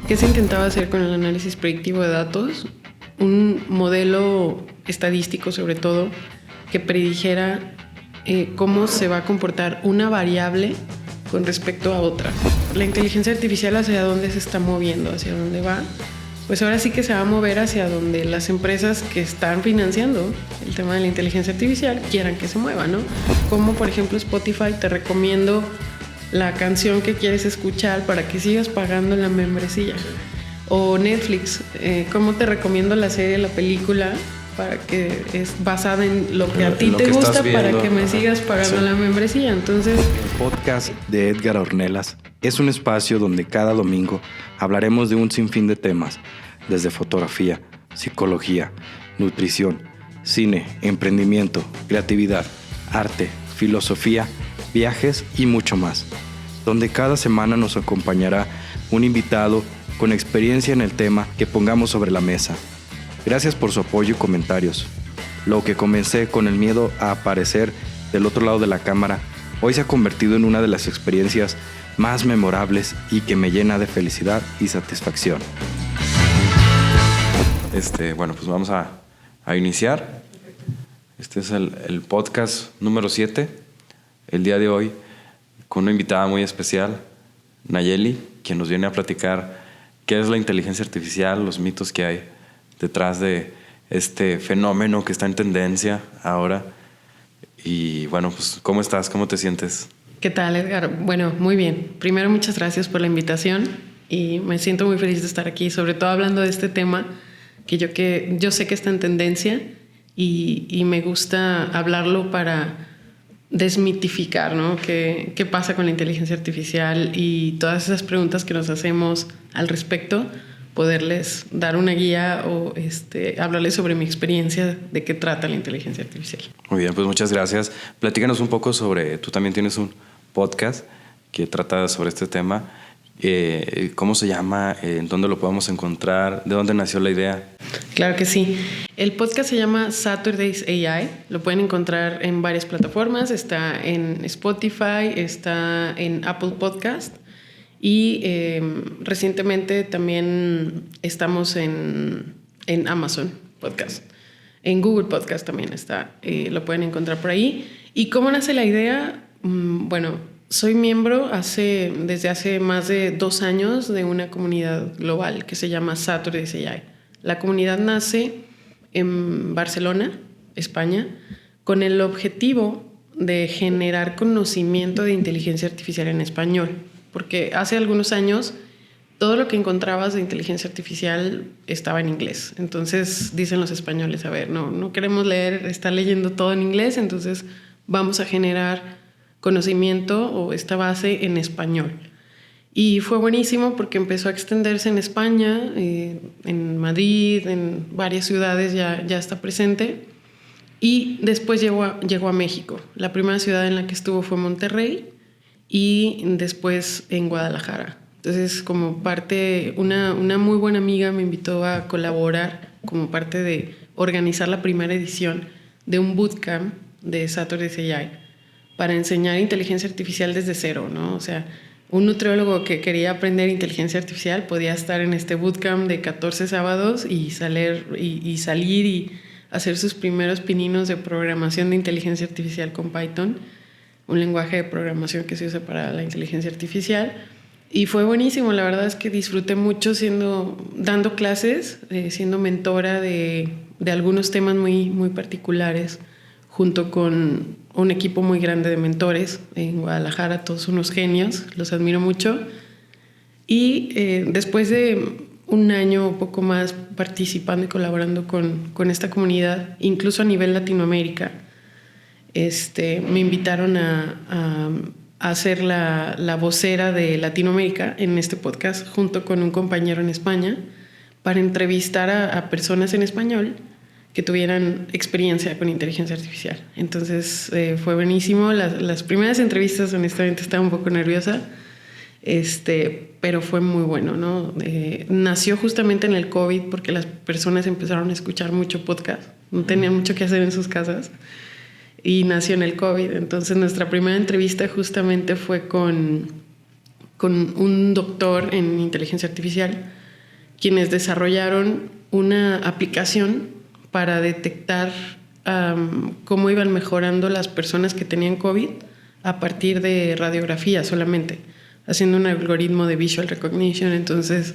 ¿Qué se intentaba hacer con el análisis predictivo de datos? Un modelo estadístico, sobre todo, que predijera cómo se va a comportar una variable con respecto a otra. La inteligencia artificial, ¿hacia dónde se está moviendo? ¿Hacia dónde va? Pues ahora sí que se va a mover hacia donde las empresas que están financiando el tema de la inteligencia artificial quieran que se mueva, ¿no? Como por ejemplo Spotify, te recomiendo la canción que quieres escuchar para que sigas pagando la membresía. O Netflix, como te recomiendo la serie, la película, para que es basada en lo que a ti te gusta, para que me sigas pagando la membresía. Entonces, el podcast de Edgar Ornelas es un espacio donde cada domingo hablaremos de un sinfín de temas, desde fotografía, psicología, nutrición, cine, emprendimiento, creatividad, arte, filosofía, viajes y mucho más, donde cada semana nos acompañará un invitado con experiencia en el tema que pongamos sobre la mesa. Gracias por su apoyo y comentarios. Lo que comencé con el miedo a aparecer del otro lado de la cámara, hoy se ha convertido en una de las experiencias más memorables y que me llena de felicidad y satisfacción. Bueno, pues vamos a iniciar. Este es el podcast número 7. El día de hoy con una invitada muy especial, Nayeli, quien nos viene a platicar qué es la inteligencia artificial, los mitos que hay detrás de este fenómeno que está en tendencia ahora. Y bueno, pues ¿cómo estás? ¿Cómo te sientes? ¿Qué tal, Edgar? Bueno, muy bien. Primero, muchas gracias por la invitación y me siento muy feliz de estar aquí, sobre todo hablando de este tema que yo sé que está en tendencia y me gusta hablarlo para desmitificar, ¿no? ¿Qué pasa con la inteligencia artificial? Y todas esas preguntas que nos hacemos al respecto, poderles dar una guía o hablarles sobre mi experiencia de qué trata la inteligencia artificial. Muy bien, pues muchas gracias. Platícanos un poco tú también tienes un podcast que trata sobre este tema. ¿Cómo se llama? ¿En dónde lo podemos encontrar? ¿De dónde nació la idea? Claro que sí. El podcast se llama Saturday's AI. Lo pueden encontrar en varias plataformas. Está en Spotify, está en Apple Podcast y recientemente también estamos en Amazon Podcast. En Google Podcast también está. Lo pueden encontrar por ahí. ¿Y cómo nace la idea? Bueno, soy miembro desde hace más de 2 años de una comunidad global que se llama Saturday's AI. La comunidad nace en Barcelona, España, con el objetivo de generar conocimiento de inteligencia artificial en español. Porque hace algunos años todo lo que encontrabas de inteligencia artificial estaba en inglés. Entonces dicen los españoles, a ver, no queremos estar leyendo todo en inglés, entonces vamos a generar conocimiento o esta base en español. Y fue buenísimo porque empezó a extenderse en España, en Madrid, en varias ciudades ya está presente. Y después llegó a México. La primera ciudad en la que estuvo fue Monterrey y después en Guadalajara. Entonces, como parte, una muy buena amiga me invitó a colaborar como parte de organizar la primera edición de un bootcamp de Saturday's AI para enseñar inteligencia artificial desde cero, ¿no? O sea, un nutriólogo que quería aprender inteligencia artificial podía estar en este bootcamp de 14 sábados y salir y hacer sus primeros pininos de programación de inteligencia artificial con Python, un lenguaje de programación que se usa para la inteligencia artificial. Y fue buenísimo, la verdad es que disfruté mucho dando clases, siendo mentora de algunos temas muy, muy particulares, junto con un equipo muy grande de mentores en Guadalajara, todos unos genios, los admiro mucho. Y después de un año o poco más participando y colaborando con esta comunidad, incluso a nivel Latinoamérica, me invitaron a ser la vocera de Latinoamérica en este podcast, junto con un compañero en España, para entrevistar a personas en español que tuvieran experiencia con inteligencia artificial. Entonces fue buenísimo. Las primeras entrevistas, honestamente, estaba un poco nerviosa, pero fue muy bueno, ¿no? Nació justamente en el COVID porque las personas empezaron a escuchar mucho podcast, no tenían mucho que hacer en sus casas, y nació en el COVID. Entonces nuestra primera entrevista justamente fue con con un doctor en inteligencia artificial, quienes desarrollaron una aplicación para detectar cómo iban mejorando las personas que tenían COVID a partir de radiografía solamente, haciendo un algoritmo de visual recognition. Entonces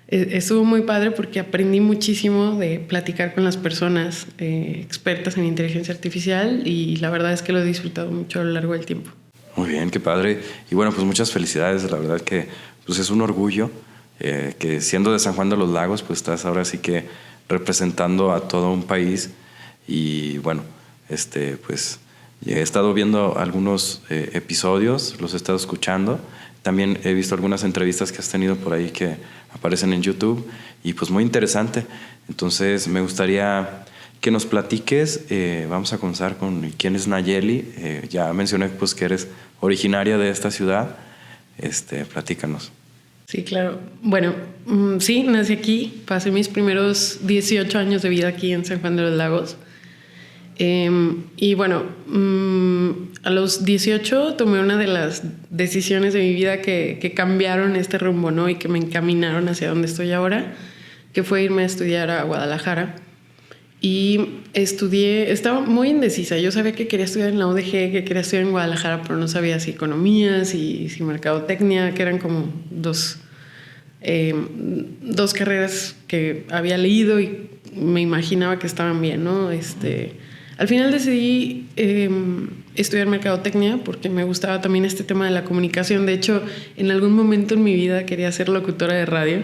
estuvo muy padre porque aprendí muchísimo de platicar con las personas expertas en inteligencia artificial, y la verdad es que lo he disfrutado mucho a lo largo del tiempo. Muy bien, qué padre. Y bueno, pues muchas felicidades. La verdad que pues es un orgullo que siendo de San Juan de los Lagos, pues estás ahora sí que representando a todo un país. Y bueno, pues he estado viendo algunos episodios, los he estado escuchando. También he visto algunas entrevistas que has tenido por ahí que aparecen en YouTube, y pues muy interesante. Entonces me gustaría que nos platiques. Vamos a comenzar con quién es Nayeli. Ya mencioné pues que eres originaria de esta ciudad. Platícanos. Sí, claro. Bueno, sí, nací aquí. Pasé mis primeros 18 años de vida aquí en San Juan de los Lagos. Y bueno, a los 18 tomé una de las decisiones de mi vida que cambiaron este rumbo, ¿no? Y que me encaminaron hacia donde estoy ahora, que fue irme a estudiar a Guadalajara. Y estaba muy indecisa. Yo sabía que quería estudiar en la UDG, que quería estudiar en Guadalajara, pero no sabía si economía, si mercadotecnia, que eran como dos carreras que había leído y me imaginaba que estaban bien, ¿no? Al final decidí estudiar mercadotecnia porque me gustaba también este tema de la comunicación. De hecho, en algún momento en mi vida quería ser locutora de radio.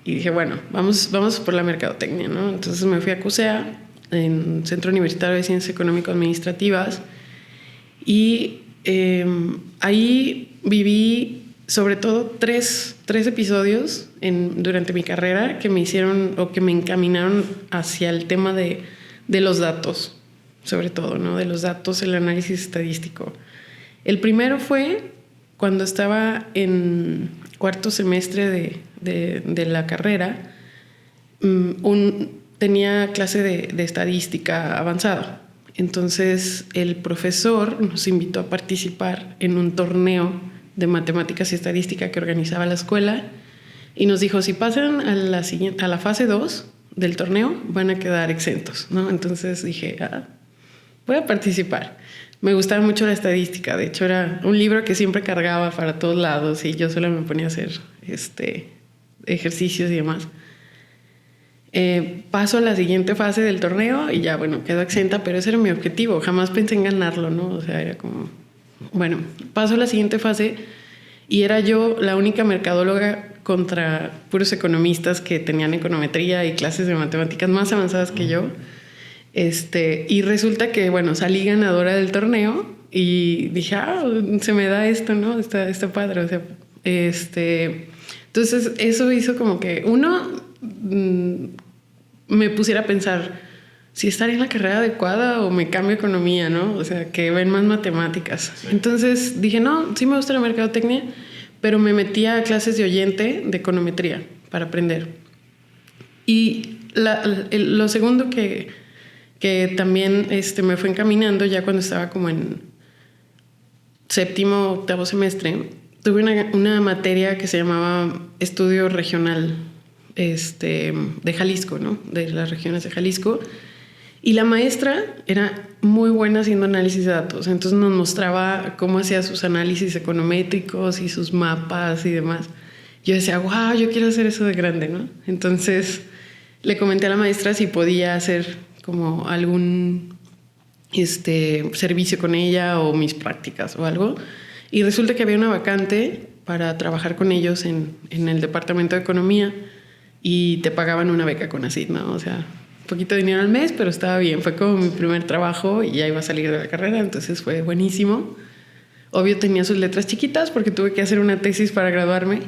Y dije, bueno, vamos por la mercadotecnia, ¿no? Entonces me fui a CUSEA, en Centro Universitario de Ciencias Económico-Administrativas, y ahí viví sobre todo tres episodios durante mi carrera que me hicieron o que me encaminaron hacia el tema de los datos, sobre todo, ¿no? De los datos, el análisis estadístico. El primero fue cuando estaba en cuarto semestre de la carrera. Tenía clase de estadística avanzada. Entonces el profesor nos invitó a participar en un torneo de matemáticas y estadística que organizaba la escuela, y nos dijo, si pasan a la fase 2 del torneo van a quedar exentos, ¿no? Entonces dije, voy a participar. Me gustaba mucho la estadística. De hecho, era un libro que siempre cargaba para todos lados, y yo solo me ponía a hacer ejercicios y demás. Paso a la siguiente fase del torneo y ya, bueno, quedo exenta, pero ese era mi objetivo. Jamás pensé en ganarlo, ¿no? O sea, era como... Bueno, paso a la siguiente fase y era yo la única mercadóloga contra puros economistas que tenían econometría y clases de matemáticas más avanzadas que yo. Y resulta que, bueno, salí ganadora del torneo y dije, se me da esto, ¿no? Está padre, o sea, Entonces, eso hizo como que, me pusiera a pensar si estaría en la carrera adecuada o me cambio a economía, ¿no? O sea, que ven más matemáticas. Sí. Entonces dije, no, sí me gusta la mercadotecnia, pero me metí a clases de oyente de econometría para aprender. Y lo segundo que también me fue encaminando, ya cuando estaba como en séptimo, octavo semestre, tuve una materia que se llamaba Estudio Regional de Jalisco, ¿no? De las regiones de Jalisco. Y la maestra era muy buena haciendo análisis de datos. Entonces nos mostraba cómo hacía sus análisis econométricos y sus mapas y demás. Yo decía, wow, yo quiero hacer eso de grande, ¿no? Entonces le comenté a la maestra si podía hacer como algún servicio con ella o mis prácticas o algo. Y resulta que había una vacante para trabajar con ellos en el departamento de economía, y te pagaban una beca CONACYT, ¿no? O sea, poquito dinero al mes, pero estaba bien. Fue como mi primer trabajo y ya iba a salir de la carrera, entonces fue buenísimo. Obvio tenía sus letras chiquitas porque tuve que hacer una tesis para graduarme,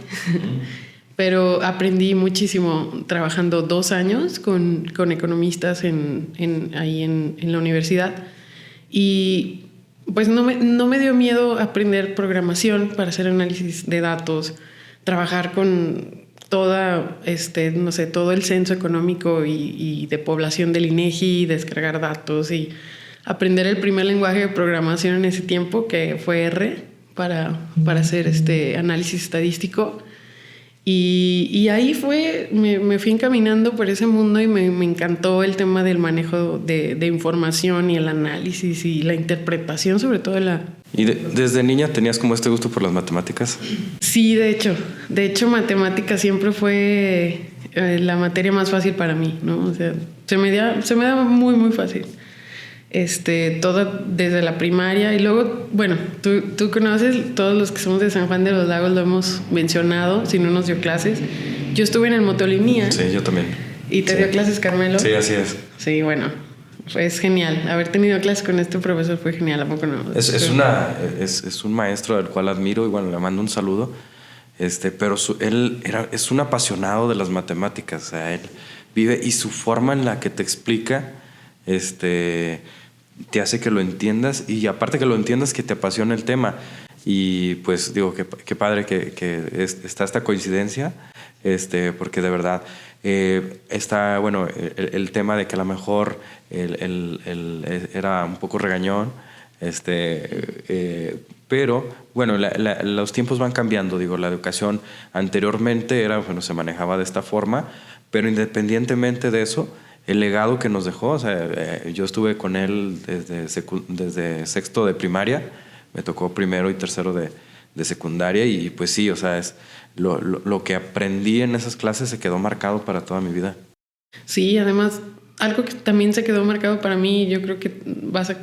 pero aprendí muchísimo trabajando 2 años con economistas ahí en la universidad. Y pues no me dio miedo aprender programación para hacer análisis de datos, trabajar con todo el censo económico y de población del INEGI, descargar datos y aprender el primer lenguaje de programación en ese tiempo, que fue R, para hacer análisis estadístico. Y ahí me fui encaminando por ese mundo y me encantó el tema del manejo de información y el análisis y la interpretación, sobre todo ¿Y desde niña tenías como este gusto por las matemáticas? Sí, de hecho matemáticas siempre fue la materia más fácil para mí, ¿no? O sea, se me daba muy, muy fácil. Todo desde la primaria y luego, bueno, tú conoces, todos los que somos de San Juan de los Lagos lo hemos mencionado, si no nos dio clases. Yo estuve en el Motolinía. Sí, yo también. ¿Y te dio clases, Carmelo? Sí, así es. Sí, bueno, es genial. Haber tenido clases con este profesor fue genial, ¿a poco no? Es un maestro del cual admiro y bueno, le mando un saludo. Pero él es un apasionado de las matemáticas, o sea, él vive y su forma en la que te explica, te hace que lo entiendas y aparte que lo entiendas que te apasiona el tema y pues digo qué padre que está esta coincidencia porque de verdad está bueno el tema de que a lo mejor él era un poco regañón pero bueno los tiempos van cambiando, digo, la educación anteriormente se manejaba de esta forma, pero independientemente de eso el legado que nos dejó, o sea, yo estuve con él desde sexto de primaria, me tocó primero y tercero de secundaria y pues sí, o sea, es lo que aprendí en esas clases se quedó marcado para toda mi vida. Sí, además, algo que también se quedó marcado para mí, y yo creo que vas a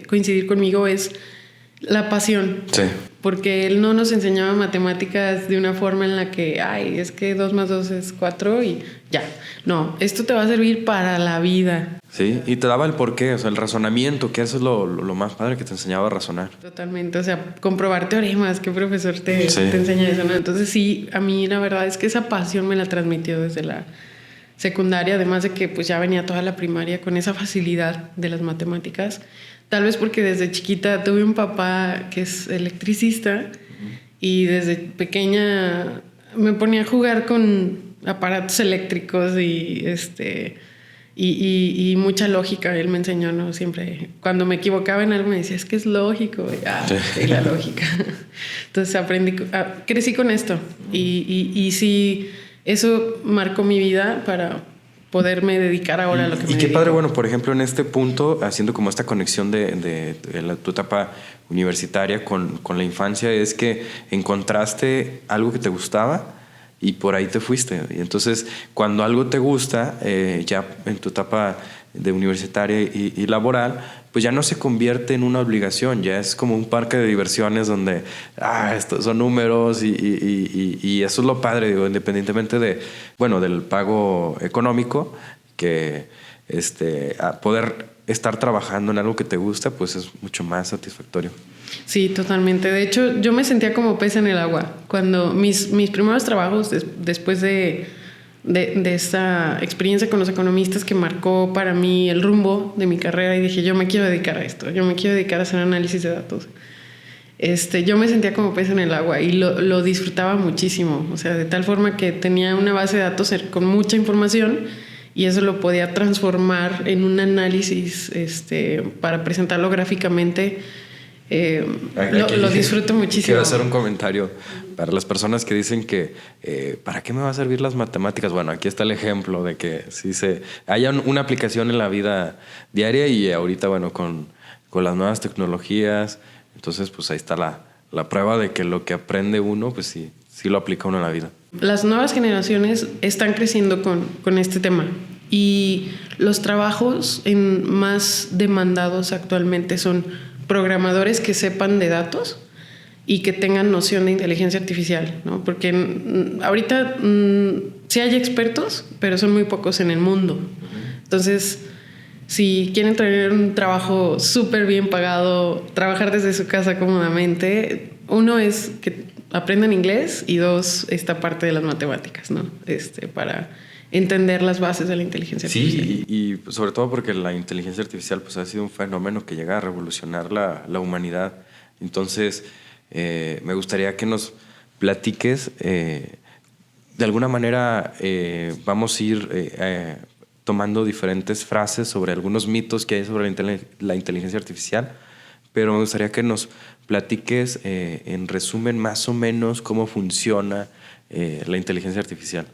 coincidir conmigo, es la pasión. Sí. Porque él no nos enseñaba matemáticas de una forma en la que, es que 2 más 2 es 4 y ya. No, esto te va a servir para la vida. Sí, y te daba el porqué, o sea, el razonamiento, que eso es lo más padre, que te enseñaba a razonar. Totalmente, o sea, comprobar teoremas, ¿qué profesor te enseña eso, no? Entonces sí, a mí la verdad es que esa pasión me la transmitió desde la secundaria, además de que pues ya venía toda la primaria con esa facilidad de las matemáticas. Tal vez porque desde chiquita tuve un papá que es electricista y desde pequeña me ponía a jugar con aparatos eléctricos y mucha lógica. Él me enseñó, ¿no? Siempre, cuando me equivocaba en algo me decía, es que es lógico. Y la lógica. Entonces crecí con esto y sí, eso marcó mi vida para poderme dedicar ahora a lo que me dedico. Y qué padre, bueno, por ejemplo, en este punto, haciendo como esta conexión de tu etapa universitaria con la infancia, es que encontraste algo que te gustaba y por ahí te fuiste. Y entonces, cuando algo te gusta, ya en tu etapa de universitaria y laboral, pues ya no se convierte en una obligación, ya es como un parque de diversiones donde estos son números y eso es lo padre, digo, independientemente del pago económico, que a poder estar trabajando en algo que te gusta, pues es mucho más satisfactorio. Sí, totalmente. De hecho, yo me sentía como pez en el agua. Cuando mis primeros trabajos, después de esta experiencia con los economistas que marcó para mí el rumbo de mi carrera, y dije, yo me quiero dedicar a esto, yo me quiero dedicar a hacer análisis de datos. Yo me sentía como pez en el agua y lo disfrutaba muchísimo. O sea, de tal forma que tenía una base de datos con mucha información y eso lo podía transformar en un análisis para presentarlo gráficamente. Lo disfruto muchísimo. Quiero hacer un comentario para las personas que dicen que ¿para qué me va a servir las matemáticas? Bueno, aquí está el ejemplo de que sí haya una aplicación en la vida diaria y ahorita, bueno, con las nuevas tecnologías, entonces pues ahí está la prueba de que lo que aprende uno, pues sí lo aplica uno en la vida. Las nuevas generaciones están creciendo con este tema y los trabajos más demandados actualmente son programadores que sepan de datos y que tengan noción de inteligencia artificial, ¿no? Porque ahorita sí hay expertos, pero son muy pocos en el mundo. Entonces, si quieren tener un trabajo súper bien pagado, trabajar desde su casa cómodamente, uno es que aprendan inglés y 2, esta parte de las matemáticas, ¿no? Para entender las bases de la inteligencia artificial. Sí, y sobre todo porque la inteligencia artificial pues ha sido un fenómeno que llega a revolucionar la humanidad. Entonces, me gustaría que nos platiques, de alguna manera vamos a ir tomando diferentes frases sobre algunos mitos que hay sobre la inteligencia artificial, pero me gustaría que nos platiques en resumen más o menos cómo funciona la inteligencia artificial.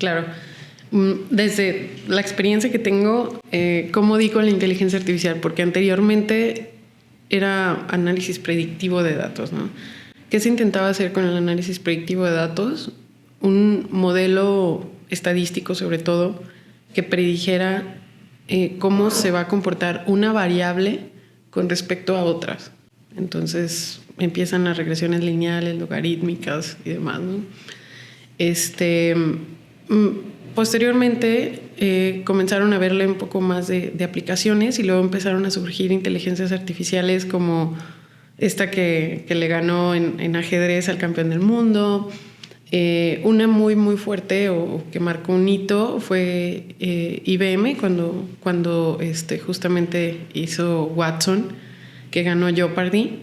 Claro. Desde la experiencia que tengo, ¿cómo di con la inteligencia artificial? Porque anteriormente era análisis predictivo de datos, ¿no? ¿Qué se intentaba hacer con el análisis predictivo de datos? Un modelo estadístico, sobre todo, que predijera cómo se va a comportar una variable con respecto a otras. Entonces empiezan las regresiones lineales, logarítmicas y demás, ¿no? Posteriormente comenzaron a verle un poco más de aplicaciones y luego empezaron a surgir inteligencias artificiales como esta que le ganó en ajedrez al campeón del mundo. Una muy muy fuerte o que marcó un hito fue IBM cuando justamente hizo Watson, que ganó Jeopardy.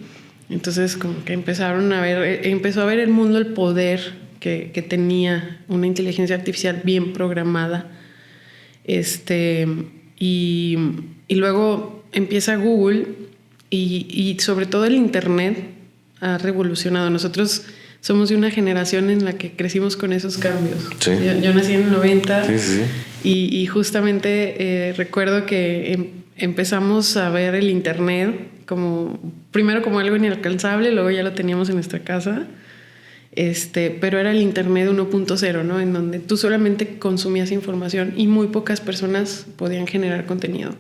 Entonces como que empezó a ver el mundo el poder que tenía una inteligencia artificial bien programada. Y luego empieza Google y sobre todo el Internet ha revolucionado. Nosotros somos de una generación en la que crecimos con esos cambios. Sí. Yo nací en el 90 sí. Y justamente recuerdo que empezamos a ver el Internet primero como algo inalcanzable, luego ya lo teníamos en nuestra casa. Pero era el Internet 1.0, ¿no? En donde tú solamente consumías información y muy pocas personas podían generar contenido.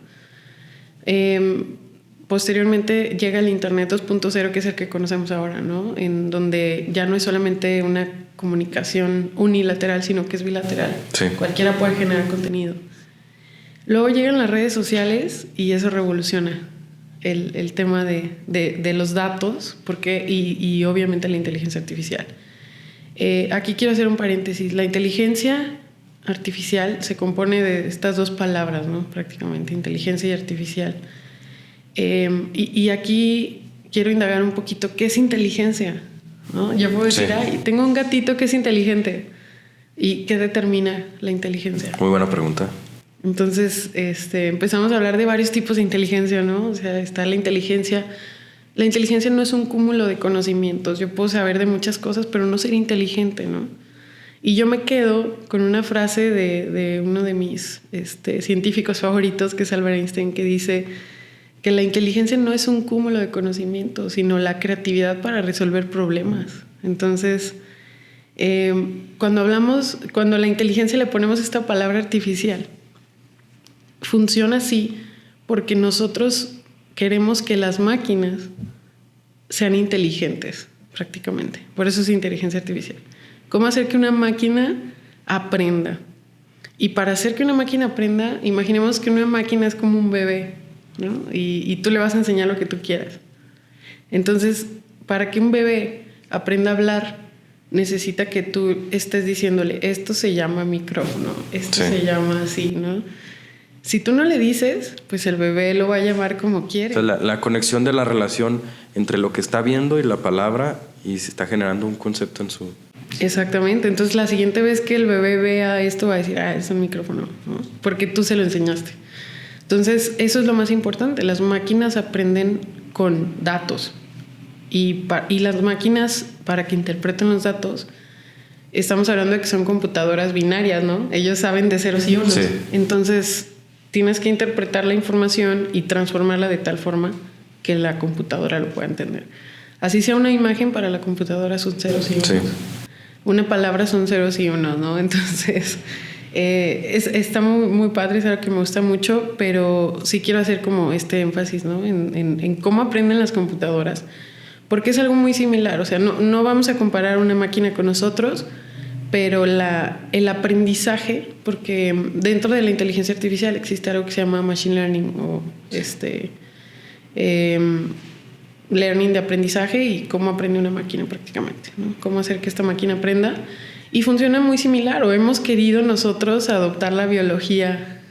Posteriormente llega el Internet 2.0, que es el que conocemos ahora, ¿no? En donde ya no es solamente una comunicación unilateral, sino que es bilateral. Sí. Cualquiera puede generar contenido. Luego llegan las redes sociales y eso revoluciona el tema de los datos y obviamente la inteligencia artificial. Aquí quiero hacer un paréntesis. La inteligencia artificial se compone de estas dos palabras, ¿no? Prácticamente, inteligencia y artificial. Y aquí quiero indagar un poquito qué es inteligencia, ¿no? Yo puedo decir, tengo un gatito que es inteligente. ¿Y qué determina la inteligencia? Muy buena pregunta. Entonces, empezamos a hablar de varios tipos de inteligencia, ¿no? O sea, está la inteligencia. La inteligencia no es un cúmulo de conocimientos. Yo puedo saber de muchas cosas, pero no ser inteligente, ¿no? Y yo me quedo con una frase de uno de mis científicos favoritos, que es Albert Einstein, que dice que la inteligencia no es un cúmulo de conocimientos, sino la creatividad para resolver problemas. Entonces, cuando a la inteligencia le ponemos esta palabra artificial, funciona así porque nosotros queremos que las máquinas sean inteligentes, prácticamente. Por eso es inteligencia artificial. ¿Cómo hacer que una máquina aprenda? Y para hacer que una máquina aprenda, imaginemos que una máquina es como un bebé, ¿no? Y tú le vas a enseñar lo que tú quieras. Entonces, para que un bebé aprenda a hablar, necesita que tú estés diciéndole, esto se llama micrófono, esto se llama así, ¿no? Si tú no le dices, pues el bebé lo va a llamar como quiere. O sea, la conexión de la relación entre lo que está viendo y la palabra, y se está generando un concepto en su... Exactamente. Entonces la siguiente vez que el bebé vea esto va a decir, es un micrófono, ¿no? Porque tú se lo enseñaste. Entonces eso es lo más importante. Las máquinas aprenden con datos. Y las máquinas, para que interpreten los datos, estamos hablando de que son computadoras binarias, ¿no? Ellos saben de ceros y unos. Sí. Entonces tienes que interpretar la información y transformarla de tal forma que la computadora lo pueda entender. Así sea una imagen, para la computadora son ceros y unos. Sí. Una palabra son ceros y unos, ¿no? Entonces, está muy, muy padre, es algo que me gusta mucho, pero sí quiero hacer como este énfasis, ¿no? En cómo aprenden las computadoras, porque es algo muy similar. O sea, no vamos a comparar una máquina con nosotros, pero el aprendizaje, porque dentro de la inteligencia artificial existe algo que se llama machine learning o learning de aprendizaje, y cómo aprende una máquina prácticamente, ¿no? Cómo hacer que esta máquina aprenda, y funciona muy similar, o hemos querido nosotros adoptar la biología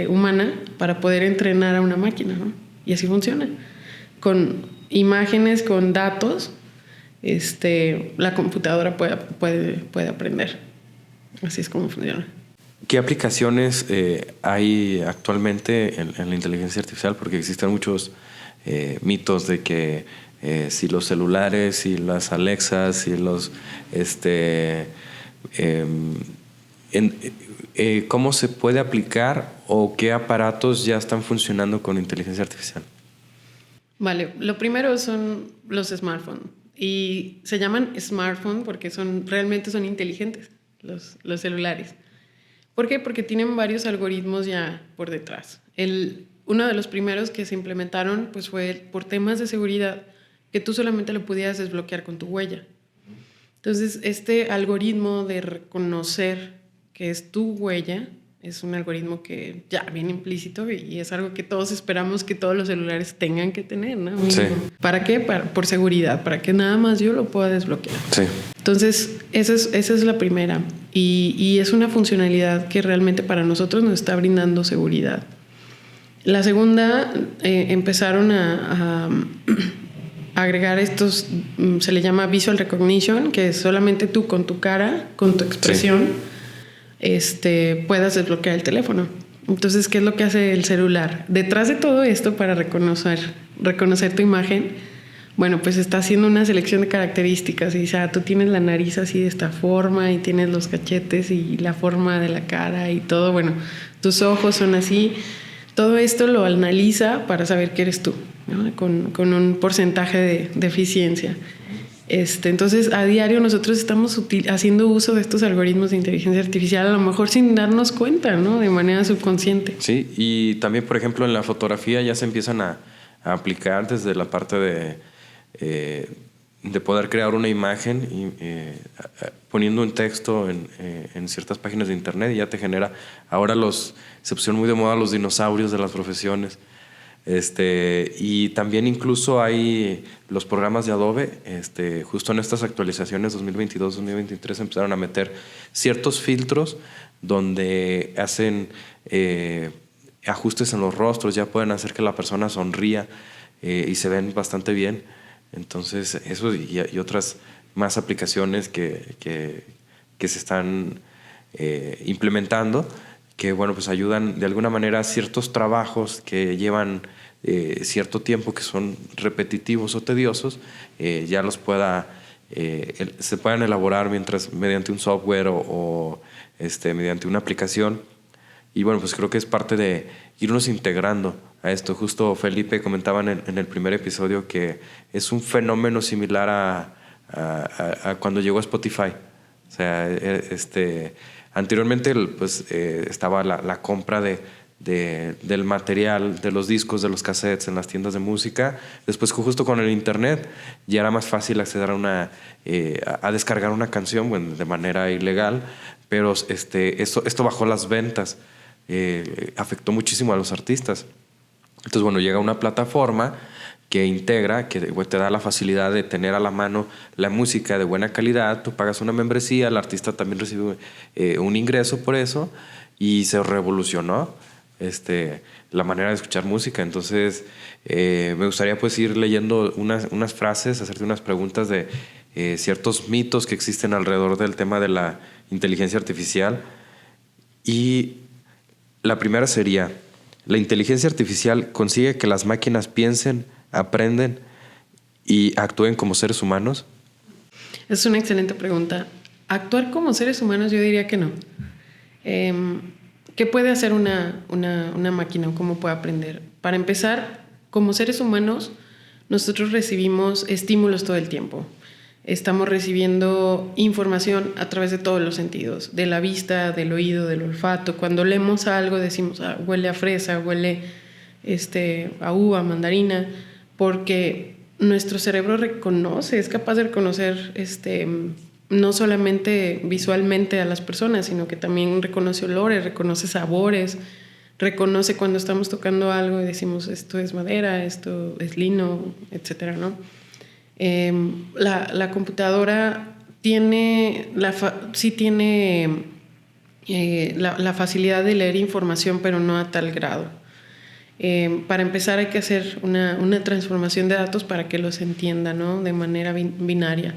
humana para poder entrenar a una máquina, ¿no? Y así funciona, con imágenes, con datos. La computadora puede aprender. Así es como funciona. ¿Qué aplicaciones hay actualmente en la inteligencia artificial? Porque existen muchos mitos de que si los celulares, si las Alexas, si los ¿cómo se puede aplicar o qué aparatos ya están funcionando con inteligencia artificial? Vale, lo primero son los smartphones y se llaman smartphone porque realmente son inteligentes los celulares. ¿Por qué? Porque tienen varios algoritmos ya por detrás. Uno de los primeros que se implementaron pues fue por temas de seguridad, que tú solamente lo podías desbloquear con tu huella. Entonces, este algoritmo de reconocer que es tu huella es un algoritmo que ya viene implícito y es algo que todos esperamos que todos los celulares tengan que tener, ¿no? Sí. ¿Para qué? Por seguridad, para que nada más yo lo pueda desbloquear. Sí. Entonces, esa es la primera. Y es una funcionalidad que realmente para nosotros nos está brindando seguridad. La segunda, empezaron a agregar estos, se le llama Visual Recognition, que es solamente tú con tu cara, con tu expresión, puedas desbloquear el teléfono. Entonces, ¿qué es lo que hace el celular? Detrás de todo esto, para reconocer tu imagen, bueno, pues está haciendo una selección de características y dice, tú tienes la nariz así de esta forma y tienes los cachetes y la forma de la cara y todo, bueno, tus ojos son así. Todo esto lo analiza para saber que eres tú, ¿no? Con un porcentaje de eficiencia. Entonces, a diario nosotros estamos haciendo uso de estos algoritmos de inteligencia artificial, a lo mejor sin darnos cuenta, ¿no? De manera subconsciente. Sí, y también, por ejemplo, en la fotografía ya se empiezan a aplicar desde la parte de poder crear una imagen y, poniendo un texto en ciertas páginas de internet y ya te genera. Ahora se pusieron muy de moda los dinosaurios de las profesiones. Y también incluso hay los programas de Adobe, justo en estas actualizaciones 2022-2023 empezaron a meter ciertos filtros donde hacen ajustes en los rostros, ya pueden hacer que la persona sonría y se ven bastante bien. Entonces eso y otras más aplicaciones que se están implementando, que bueno, pues ayudan de alguna manera a ciertos trabajos que llevan cierto tiempo, que son repetitivos o tediosos, ya los se puedan elaborar mediante un software o mediante una aplicación. Y bueno, pues creo que es parte de irnos integrando a esto. Justo Felipe comentaba en el primer episodio que es un fenómeno similar a cuando llegó Spotify. O sea, anteriormente estaba la compra del material, de los discos, de los cassettes en las tiendas de música. Después, justo con el internet, ya era más fácil acceder a descargar una canción, bueno, de manera ilegal, pero esto bajó las ventas, afectó muchísimo a los artistas. Entonces, bueno, llega una plataforma que integra, que te da la facilidad de tener a la mano la música de buena calidad. Tú pagas una membresía, el artista también recibe un ingreso por eso, y se revolucionó la manera de escuchar música. Entonces, me gustaría pues ir leyendo unas frases, hacerte unas preguntas de ciertos mitos que existen alrededor del tema de la inteligencia artificial. Y la primera sería: ¿la inteligencia artificial consigue que las máquinas piensen, aprenden y actúen como seres humanos? Es una excelente pregunta. Actuar como seres humanos, yo diría que no. ¿Qué puede hacer una máquina o cómo puede aprender? Para empezar, como seres humanos, nosotros recibimos estímulos todo el tiempo. Estamos recibiendo información a través de todos los sentidos, de la vista, del oído, del olfato. Cuando leemos algo decimos, huele a fresa, huele a uva, mandarina, porque nuestro cerebro es capaz de reconocer no solamente visualmente a las personas, sino que también reconoce olores, reconoce sabores, reconoce cuando estamos tocando algo y decimos esto es madera, esto es lino, etcétera, ¿no? La computadora tiene la facilidad de leer información, pero no a tal grado. Para empezar hay que hacer una transformación de datos para que los entienda, ¿no? De manera binaria.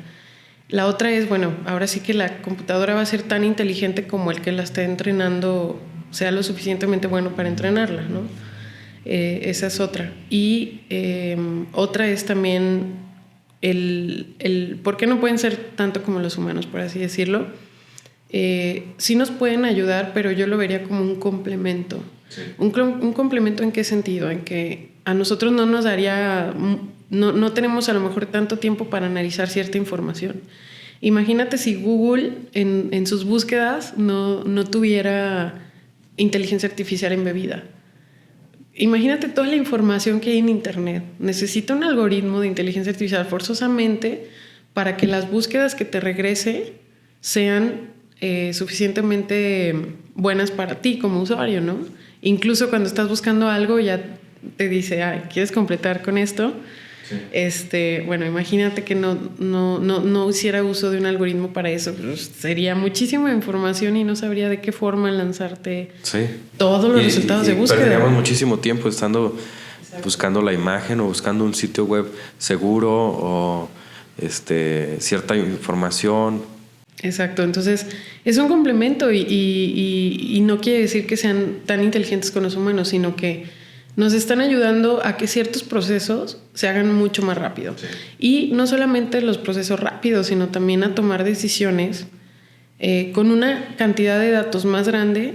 La otra es, bueno, ahora sí que la computadora va a ser tan inteligente como el que la esté entrenando sea lo suficientemente bueno para entrenarla, ¿no? Esa es otra. Y otra es también el por qué no pueden ser tanto como los humanos, por así decirlo. Sí nos pueden ayudar, pero yo lo vería como un complemento. Sí. ¿Un complemento en qué sentido? En que a nosotros no nos daría... No tenemos a lo mejor tanto tiempo para analizar cierta información. Imagínate si Google en sus búsquedas no tuviera inteligencia artificial embebida. Imagínate toda la información que hay en Internet. Necesita un algoritmo de inteligencia artificial forzosamente para que las búsquedas que te regrese sean suficientemente buenas para ti como usuario, ¿no? Incluso cuando estás buscando algo ya te dice, ¿quieres completar con esto? Sí. Bueno, imagínate que no hiciera uso de un algoritmo para eso. Pues sería muchísima información y no sabría de qué forma lanzarte todos los resultados de búsqueda. Perderíamos muchísimo tiempo estando buscando la imagen o buscando un sitio web seguro o cierta información. Exacto, entonces es un complemento y no quiere decir que sean tan inteligentes con los humanos, sino que nos están ayudando a que ciertos procesos se hagan mucho más rápido. Sí. Y no solamente los procesos rápidos, sino también a tomar decisiones con una cantidad de datos más grande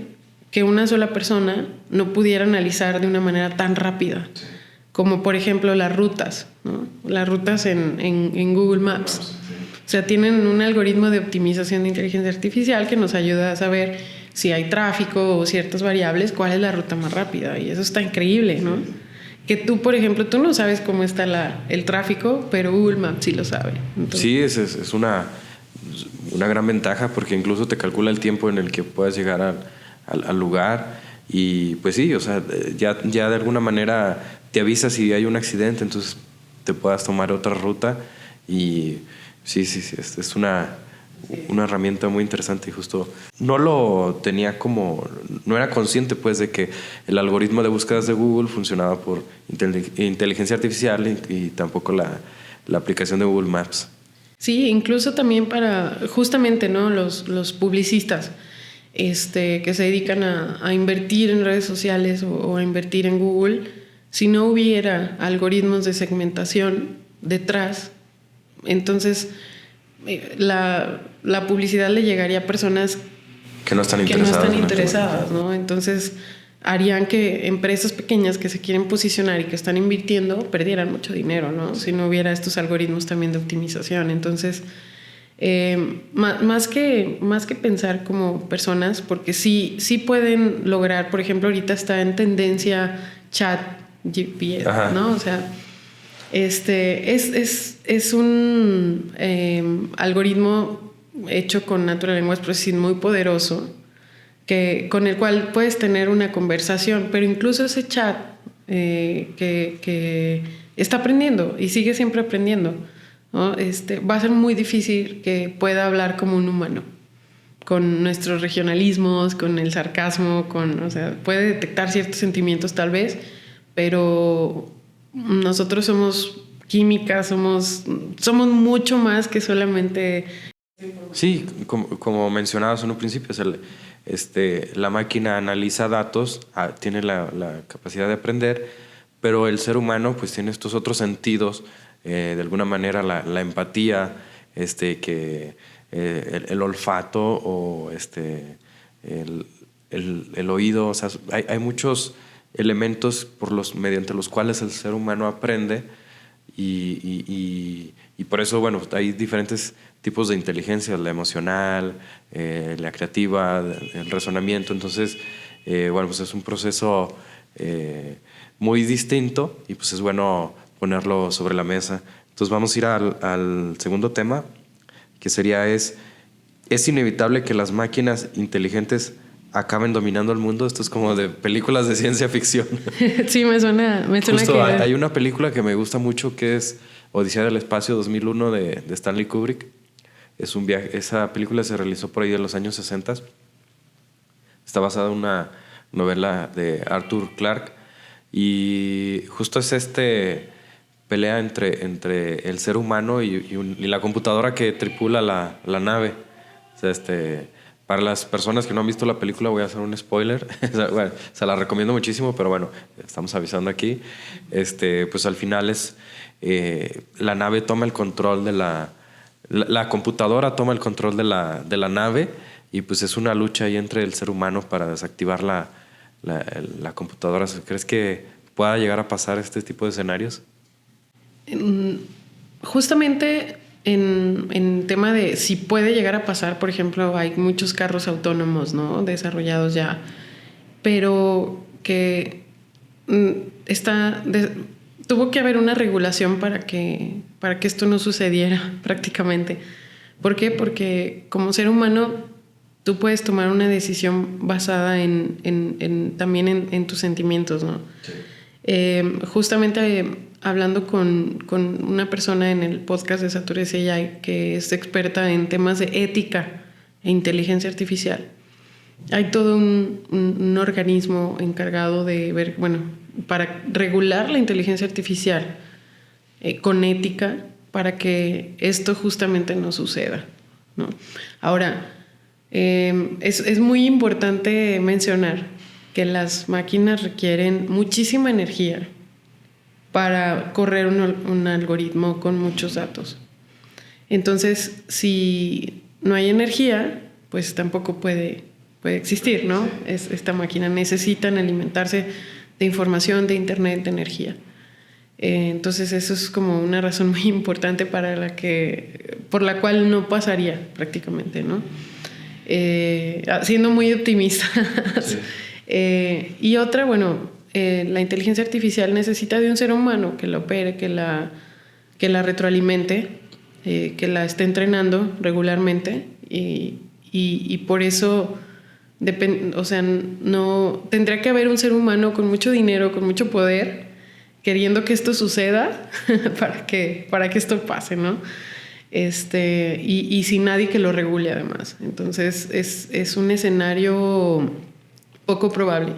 que una sola persona no pudiera analizar de una manera tan rápida. Sí. Como por ejemplo las rutas, ¿no? Las rutas en Google Maps. Sí. O sea, tienen un algoritmo de optimización de inteligencia artificial que nos ayuda a saber si hay tráfico o ciertas variables, cuál es la ruta más rápida. Y eso está increíble, ¿no? Sí. Que tú, por ejemplo, tú no sabes cómo está el tráfico, pero Google Maps sí lo sabe. Entonces, sí, es una gran ventaja porque incluso te calcula el tiempo en el que puedas llegar al lugar. Y pues sí, o sea, ya de alguna manera te avisa si hay un accidente, entonces te puedas tomar otra ruta. Y sí, es una herramienta muy interesante y justo no lo tenía no era consciente pues de que el algoritmo de búsquedas de Google funcionaba por inteligencia artificial y tampoco la aplicación de Google Maps. Sí, incluso también para justamente, ¿no? los publicistas que se dedican a invertir en redes sociales o a invertir en Google, si no hubiera algoritmos de segmentación detrás, entonces la publicidad le llegaría a personas que no están interesadas, ¿no? Entonces harían que empresas pequeñas que se quieren posicionar y que están invirtiendo perdieran mucho dinero, ¿no? Si no hubiera estos algoritmos también de optimización. Entonces más que pensar como personas, porque sí pueden lograr, por ejemplo, ahorita está en tendencia ChatGPT, ¿no? O sea, es un algoritmo hecho con Natural Language Processing muy poderoso con el cual puedes tener una conversación, pero incluso ese chat que está aprendiendo y sigue siempre aprendiendo, ¿no? Va a ser muy difícil que pueda hablar como un humano, con nuestros regionalismos, con el sarcasmo, o sea, puede detectar ciertos sentimientos tal vez, pero nosotros somos química, somos mucho más que solamente... Sí, como mencionabas en un principio, la máquina analiza datos, tiene la capacidad de aprender, pero el ser humano pues tiene estos otros sentidos, de alguna manera la empatía, el olfato o el oído, o sea, hay muchos elementos mediante los cuales el ser humano aprende y por eso, bueno, hay diferentes tipos de inteligencia, la emocional, la creativa, el razonamiento. Entonces, bueno, pues es un proceso muy distinto y pues es bueno ponerlo sobre la mesa. Entonces vamos a ir al segundo tema, que sería es inevitable que las máquinas inteligentes acaben dominando el mundo. Esto es como de películas de ciencia ficción. Sí, me suena Justo que... hay una película que me gusta mucho que es Odisea del Espacio 2001 de Stanley Kubrick. Es un viaje. Esa película se realizó por ahí en los años 60. Está basada en una novela de Arthur Clarke y justo es pelea entre el ser humano y la computadora que tripula la nave. O sea, Para las personas que no han visto la película voy a hacer un spoiler. Bueno, se la recomiendo muchísimo, pero bueno, estamos avisando aquí. Pues al final la nave toma el control de la computadora toma el control de la nave, y pues es una lucha ahí entre el ser humano para desactivar la computadora. ¿Crees que pueda llegar a pasar este tipo de escenarios? Justamente en tema de si puede llegar a pasar, por ejemplo, hay muchos carros autónomos, ¿no?, desarrollados ya, pero que tuvo que haber una regulación para que esto no sucediera prácticamente. ¿Por qué? Porque como ser humano tú puedes tomar una decisión basada también en tus sentimientos, ¿no? Sí. Justamente hablando con una persona en el podcast de Saturday AI que es experta en temas de ética e inteligencia artificial, hay todo un organismo encargado de ver, para regular la inteligencia artificial con ética, para que esto justamente no suceda, ¿no? Ahora, es muy importante mencionar que las máquinas requieren muchísima energía para correr un algoritmo con muchos datos. Entonces, si no hay energía, pues tampoco puede existir, ¿no? Sí. Esta máquina necesitan alimentarse de información, de internet, de energía. Entonces eso es como una razón muy importante por la cual no pasaría prácticamente, ¿no? Siendo muy optimista. Sí. Y otra, la inteligencia artificial necesita de un ser humano que la opere, que la retroalimente, que la esté entrenando regularmente, y por eso no tendría que haber un ser humano con mucho dinero, con mucho poder, queriendo que esto suceda para que esto pase, ¿no? Y sin nadie que lo regule además. Entonces es un escenario poco probable,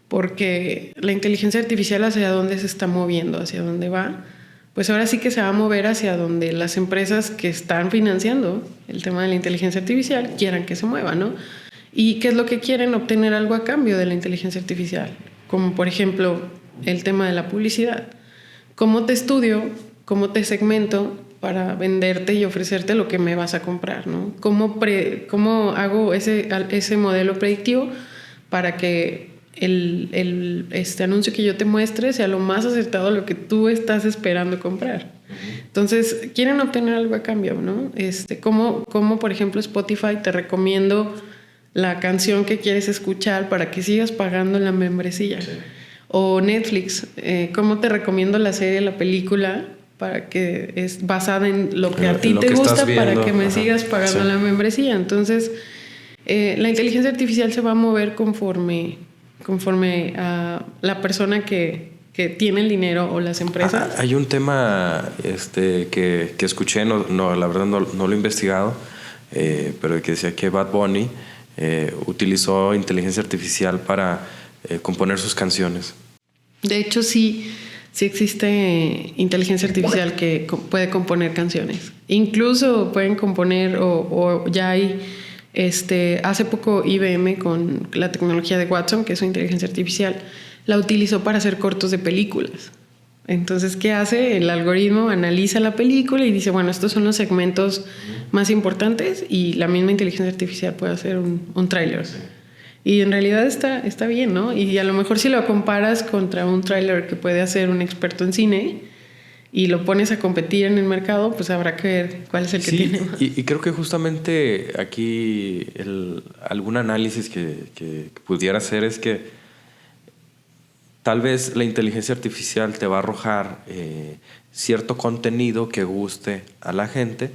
porque la inteligencia artificial, hacia dónde se está moviendo, hacia dónde va, pues ahora sí que se va a mover hacia donde las empresas que están financiando el tema de la inteligencia artificial quieran que se mueva, ¿no? ¿Y qué es lo que quieren? Obtener algo a cambio de la inteligencia artificial, como por ejemplo el tema de la publicidad. ¿Cómo te estudio? ¿Cómo te segmento para venderte y ofrecerte lo que me vas a comprar, ¿no? ¿Cómo hago ese modelo predictivo para que este anuncio que yo te muestre sea lo más acertado a lo que tú estás esperando comprar? Entonces, quieren obtener algo a cambio, ¿no? Como por ejemplo Spotify te recomiendo la canción que quieres escuchar para que sigas pagando la membresía. Sí. O Netflix, cómo te recomiendo la serie, la película, para que es basada en lo que a ti te gusta, para que me sigas pagando la membresía. Entonces, la inteligencia artificial se va a mover conforme a la persona que tiene el dinero o las empresas. Hay un tema que escuché, la verdad no lo he investigado, pero que decía que Bad Bunny utilizó inteligencia artificial para componer sus canciones. De hecho, sí existe inteligencia artificial que puede componer canciones. Incluso pueden componer o ya hay... hace poco IBM, con la tecnología de Watson, que es su inteligencia artificial, la utilizó para hacer cortos de películas. Entonces, ¿qué hace? El algoritmo analiza la película y dice, bueno, estos son los segmentos más importantes, y la misma inteligencia artificial puede hacer un tráiler. Sí. Y en realidad está bien, ¿no? Y a lo mejor si lo comparas contra un tráiler que puede hacer un experto en cine y lo pones a competir en el mercado, pues habrá que ver cuál es el que tiene más. Y creo que justamente aquí algún análisis que pudiera hacer es que tal vez la inteligencia artificial te va a arrojar cierto contenido que guste a la gente,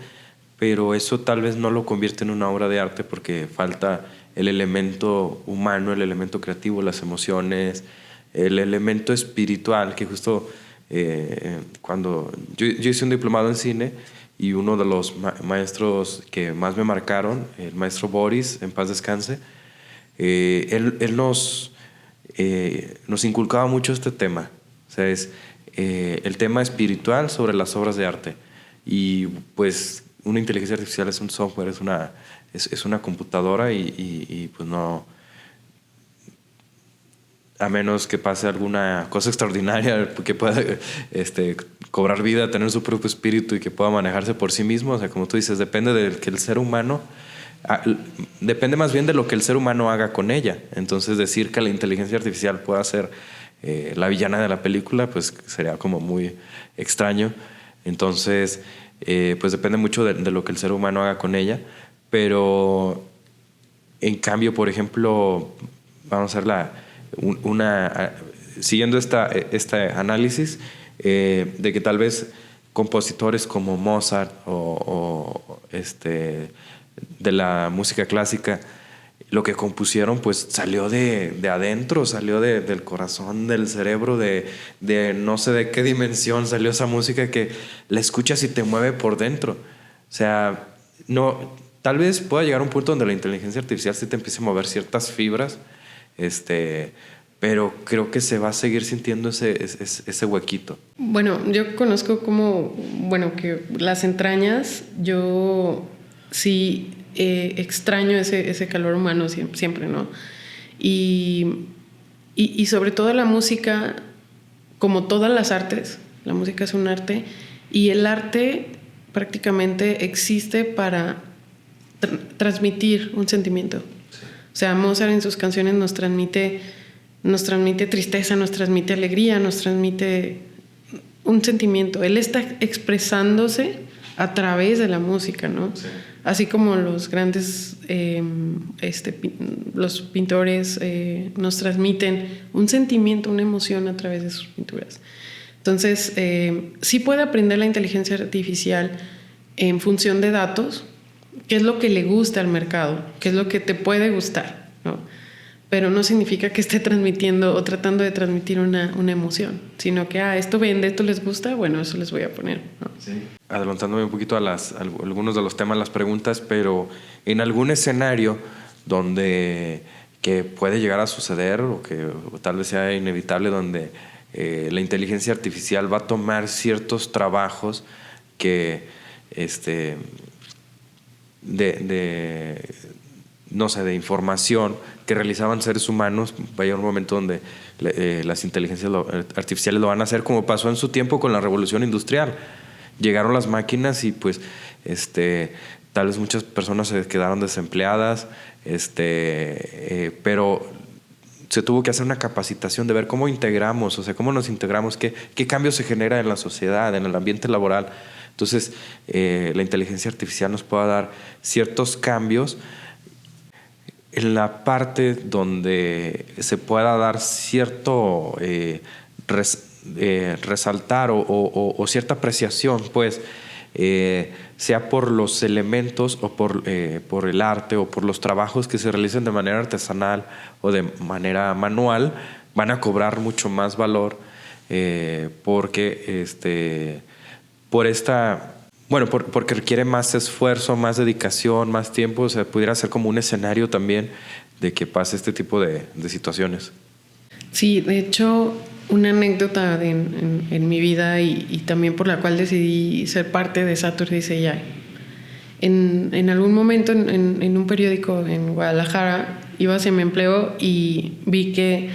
pero eso tal vez no lo convierte en una obra de arte, porque falta el elemento humano, el elemento creativo, las emociones, el elemento espiritual, que justo cuando yo hice un diplomado en cine, y uno de los maestros que más me marcaron, el maestro Boris, en paz descanse, él nos inculcaba mucho este tema. O sea, es el tema espiritual sobre las obras de arte. Y pues una inteligencia artificial es un software, es una computadora y pues no, a menos que pase alguna cosa extraordinaria que pueda cobrar vida, tener su propio espíritu y que pueda manejarse por sí mismo. O sea, como tú dices, depende de que el ser humano, depende más bien de lo que el ser humano haga con ella. Entonces decir que la inteligencia artificial pueda ser la villana de la película, pues sería como muy extraño. Entonces, pues depende mucho de lo que el ser humano haga con ella. Pero en cambio, por ejemplo, vamos a hacer siguiendo este análisis, de que tal vez compositores como Mozart o de la música clásica, lo que compusieron pues salió de adentro, salió del corazón, del cerebro, de no sé de qué dimensión salió esa música que la escuchas y te mueve por dentro. O sea, no, tal vez pueda llegar a un punto donde la inteligencia artificial sí te empiece a mover ciertas fibras, pero creo que se va a seguir sintiendo ese huequito. Bueno, yo conozco que las entrañas, yo sí extraño ese calor humano siempre, ¿no? Y sobre todo la música, como todas las artes, la música es un arte, y el arte prácticamente existe para transmitir un sentimiento. O sea, Mozart en sus canciones nos transmite tristeza, nos transmite alegría, nos transmite un sentimiento. Él está expresándose a través de la música, ¿no? Sí. Así como los grandes los pintores nos transmiten un sentimiento, una emoción a través de sus pinturas. Entonces, sí puede aprender la inteligencia artificial en función de datos, qué es lo que le gusta al mercado, qué es lo que te puede gustar, ¿no? Pero no significa que esté transmitiendo o tratando de transmitir una emoción, sino que esto vende, esto les gusta, bueno, eso les voy a poner, ¿no? Sí. Adelantándome un poquito a algunos de los temas, las preguntas, pero en algún escenario donde que puede llegar a suceder o tal vez sea inevitable, donde la inteligencia artificial va a tomar ciertos trabajos que no sé, de información que realizaban seres humanos, va a llegar un momento donde las inteligencias artificiales lo van a hacer, como pasó en su tiempo con la revolución industrial. Llegaron las máquinas y pues tal vez muchas personas se quedaron desempleadas, pero se tuvo que hacer una capacitación de ver cómo integramos, o sea, cómo nos integramos, qué cambio se genera en la sociedad, en el ambiente laboral. Entonces, la inteligencia artificial nos puede dar ciertos cambios en la parte donde se pueda dar cierto resaltar o cierta apreciación, pues, sea por los elementos o por el arte o por los trabajos que se realicen de manera artesanal o de manera manual, van a cobrar mucho más valor porque porque requiere más esfuerzo, más dedicación, más tiempo. O sea, pudiera ser como un escenario también de que pase este tipo de situaciones. Sí, de hecho, una anécdota en mi vida y también por la cual decidí ser parte de Saturday's AI. En algún momento en un periódico en Guadalajara iba hacia mi empleo y vi que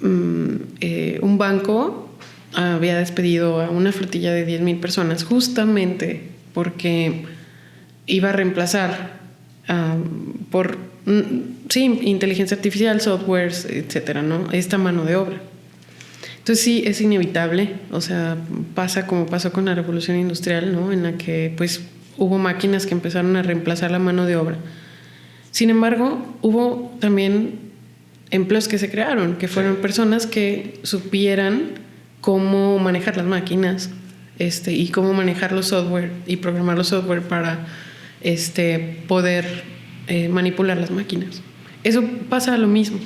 un banco había despedido a una flotilla de 10,000 personas justamente porque iba a reemplazar por inteligencia artificial, softwares, etcétera, ¿no? Esta mano de obra. Entonces sí, es inevitable, o sea, pasa como pasó con la revolución industrial, ¿no? En la que pues hubo máquinas que empezaron a reemplazar la mano de obra. Sin embargo, hubo también empleos que se crearon, que fueron personas que supieran cómo manejar las máquinas y cómo manejar los software y programar los software para poder manipular las máquinas. Eso pasa lo mismo.